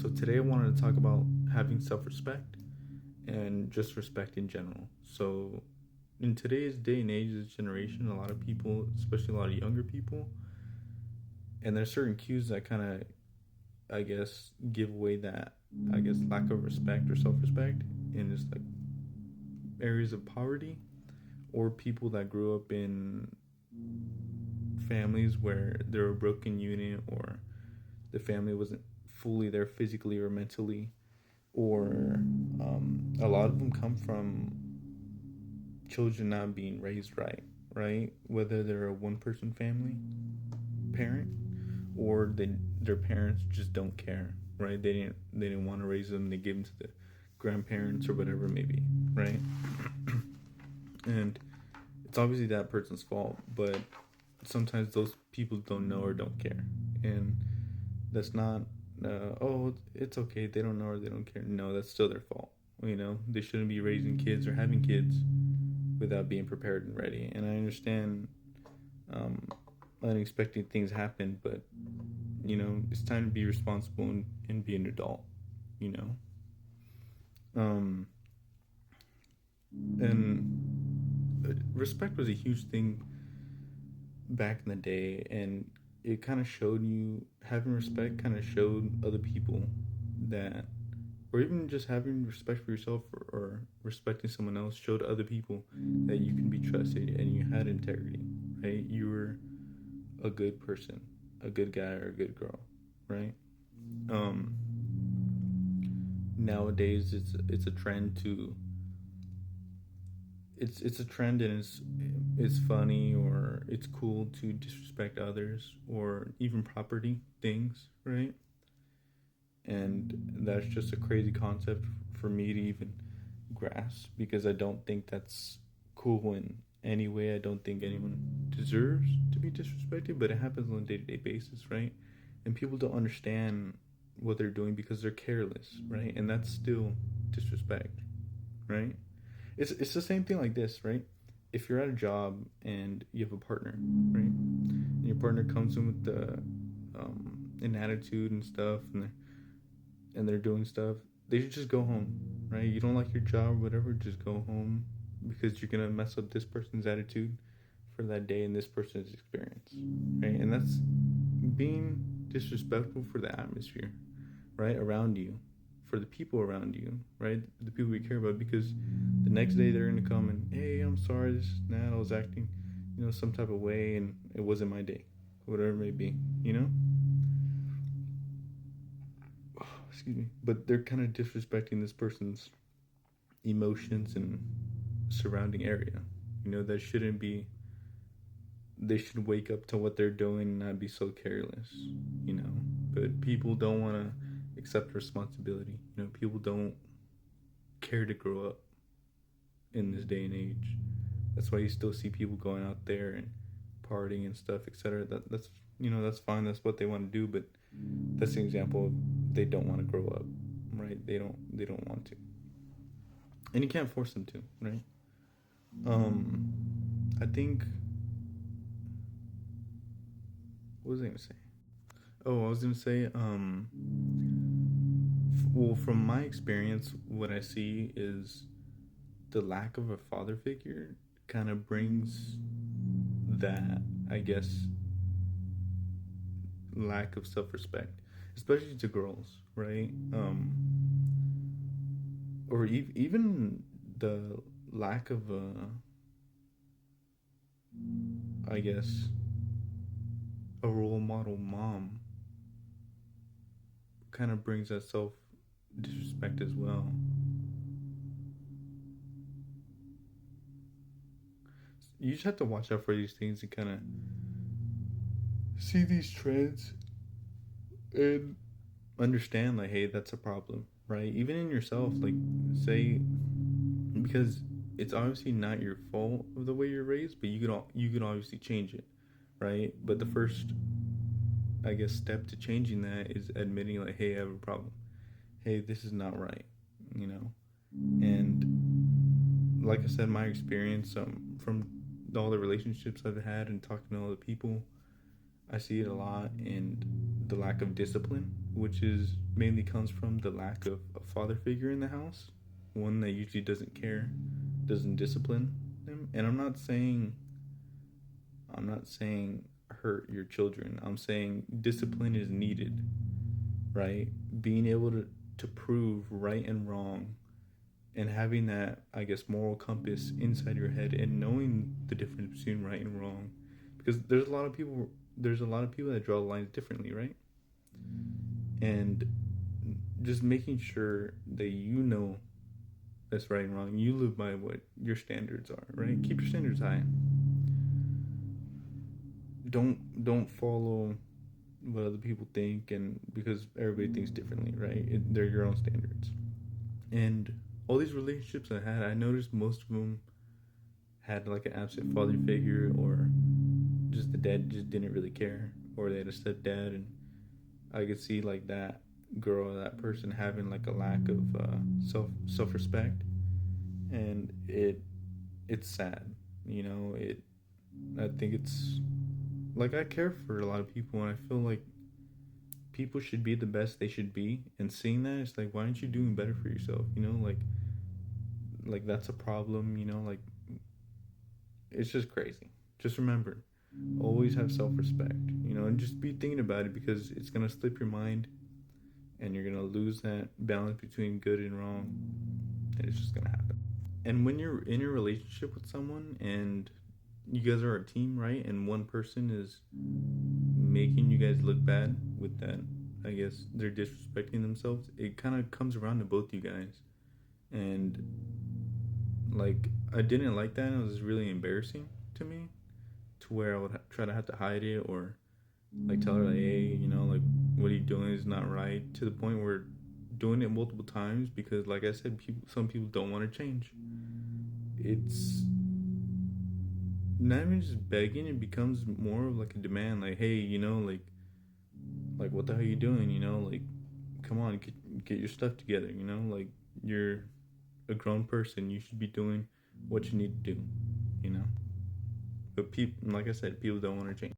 So today I wanted to talk about having self-respect and just respect in general. So in today's day and age, this generation, a lot of people, especially a lot of younger people, and there's certain cues that kind of, I guess, give away that, I guess, lack of respect or self-respect in just like areas of poverty or people that grew up in families where they're a broken unit or the family wasn't fully there physically or mentally, or a lot of them come from children not being raised right, right? Whether they're a one person family parent or their parents just don't care, right? They didn't want to raise them. They give them to the grandparents or whatever it may be, right? And it's obviously that person's fault, but sometimes those people don't know or don't care, and that's not oh, it's okay, they don't know or they don't care. No, that's still their fault. They shouldn't be raising kids or having kids without being prepared and ready. And I understand um, unexpected things happen, but it's time to be responsible and be an adult. You know, um, and respect was a huge thing back in the day, and it kind of showed you having respect. Kind of showed other people that, or even just having respect for yourself, or respecting someone else, showed other people that you can be trusted and you had integrity, right? You were a good person, a good guy or a good girl, right? Um, Nowadays, it's a trend to it's a trend, and it's funny or it's cool to disrespect others or even property things, right? And that's just a crazy concept for me to even grasp, because I don't think that's cool in any way. I don't think anyone deserves to be disrespected, but it happens on a day-to-day basis, right? And people don't understand what they're doing because they're careless, right? And that's still disrespect, right? It's the same thing like this, right? If you're at a job and you have a partner, right, and your partner comes in with the an attitude and stuff, and they're doing stuff, they should just go home, right? You don't like your job or whatever, just go home, because you're gonna mess up this person's attitude for that day and this person's experience, right? And that's being disrespectful for the atmosphere, right, around you, for the people around you, right, the people you care about, because the next day they're gonna come and, hey, I'm sorry, this is that, I was acting, some type of way, and it wasn't my day, whatever it may be, excuse me, but they're kind of disrespecting this person's emotions and surrounding area. That shouldn't be. They should wake up to what they're doing and not be so careless. You know, but people don't want to accept responsibility. People don't care to grow up in this day and age. That's why you still see people going out there and partying and stuff, etc. That's fine. That's what they want to do, but that's an example of they don't want to grow up, right? They don't want to, and you can't force them to, right? I think, what was I gonna say? Oh, I was gonna say, well, from my experience, what I see is the lack of a father figure kind of brings that, I guess, lack of self respect, especially to girls, right? Or even the lack of I guess, a role model mom kind of brings that self disrespect as well. You just have to watch out for these things and kind of see these trends and understand, like, hey, that's a problem, right? Even in yourself, like, say, because it's obviously not your fault of the way you're raised, but you can obviously change it, right? But the first, I guess, step to changing that is admitting, like, hey, I have a problem. Hey, this is not right, you know. And like I said, my experience, from all the relationships I've had and talking to all the people, I see it a lot in the lack of discipline, which is mainly comes from the lack of a father figure in the house, one that usually doesn't care, doesn't discipline them. And I'm not saying hurt your children. I'm saying discipline is needed, right? Being able to prove right and wrong, and having that, I guess, moral compass inside your head and knowing the difference between right and wrong, because there's a lot of people that draw lines differently, right? And just making sure that you know that's right and wrong. You live by what your standards are, right? Keep your standards high. Don't follow what other people think, and because everybody thinks differently, right? They're your own standards. And all these relationships I had, I noticed most of them had like an absent father figure, or just the dad just didn't really care, or they had a stepdad, and I could see like that girl, that person having like a lack of self respect, and it's sad, it. I think it's like I care for a lot of people, and I feel like people should be the best they should be, and seeing that, it's like, why aren't you doing better for yourself? Like that's a problem. Like it's just crazy. Just remember, always have self respect. And just be thinking about it, because it's gonna slip your mind, and you're gonna lose that balance between good and wrong, and it's just gonna happen. And when you're in a relationship with someone and you guys are a team, right? And one person is making you guys look bad with that, I guess they're disrespecting themselves. It kind of comes around to both you guys. And like, I didn't like that. It was really embarrassing to me, to where I would try to have to hide it, or like tell her, like, hey, like, what are you doing is not right, to the point where doing it multiple times, because like I said, some people don't want to change. It's not even just begging, it becomes more of like a demand, like, hey, like what the hell are you doing, like, come on, get your stuff together, like, you're a grown person, you should be doing what you need to do, you know but people, like I said, people don't want to change.